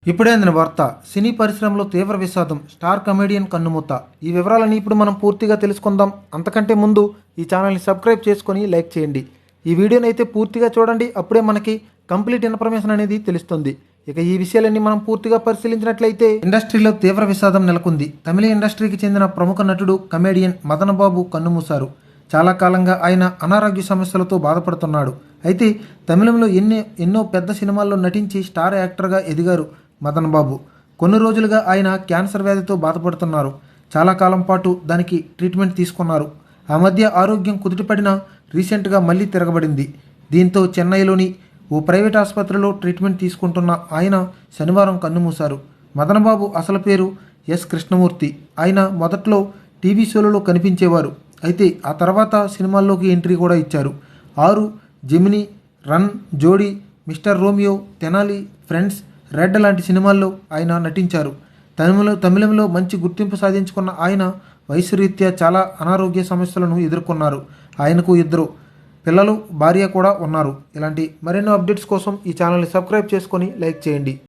ఇప్పుడే అందిన వార్త. సినీ పరిశ్రమలో తీవ్ర విషాదం. స్టార్ కమెడియన్ కన్నుమూత. ఈ వివరాలని ఇప్పుడు మనం పూర్తిగా తెలుసుకుందాం. అంతకంటే ముందు ఈ ఛానల్ని సబ్స్క్రైబ్ చేసుకొని లైక్ చేయండి. ఈ వీడియోని అయితే పూర్తిగా చూడండి. అప్పుడే మనకి కంప్లీట్ ఇన్ఫర్మేషన్ అనేది తెలుస్తుంది. ఇక ఈ విషయాలన్నీ మనం పూర్తిగా పరిశీలించినట్లయితే ఇండస్ట్రీలో తీవ్ర విషాదం నెలకొంది. తమిళ ఇండస్ట్రీకి చెందిన ప్రముఖ నటుడు కమెడియన్ మదన్ బాబు కన్నుమూశారు. చాలా కాలంగా ఆయన అనారోగ్య సమస్యలతో బాధపడుతున్నాడు. అయితే తమిళంలో ఎన్నో పెద్ద సినిమాల్లో నటించి స్టార్ యాక్టర్గా ఎదిగారు మదన్ బాబు. కొన్ని రోజులుగా ఆయన క్యాన్సర్ వ్యాధితో బాధపడుతున్నారు. చాలా కాలం పాటు దానికి ట్రీట్మెంట్ తీసుకున్నారు. ఆ మధ్య ఆరోగ్యం కుదుటపడినా రీసెంట్గా మళ్ళీ తిరగబడింది. దీంతో చెన్నైలోని ఓ ప్రైవేట్ ఆసుపత్రిలో ట్రీట్మెంట్ తీసుకుంటున్న ఆయన శనివారం కన్నుమూశారు. మదన్ బాబు అసలు పేరు ఎస్ కృష్ణమూర్తి. ఆయన మొదట్లో టీవీ షోలలో కనిపించేవారు. అయితే ఆ తర్వాత సినిమాల్లోకి ఎంట్రీ కూడా ఇచ్చారు. 6, జెమినీ, రన్, జోడీ, mister Romeo, Tenali, friends, red లాంటి సినిమాల్లో ఆయన నటించారు. తమిళంలో మంచి గుర్తింపు సాధించుకున్న ఆయన వయసు రీత్యా చాలా అనారోగ్య సమస్యలను ఎదుర్కొన్నారు. ఆయనకు 2 పిల్లలు, భార్య కూడా ఉన్నారు. ఇలాంటి మరెన్నో అప్డేట్స్ కోసం ఈ ఛానల్ని సబ్స్క్రైబ్ చేసుకొని లైక్ చేయండి.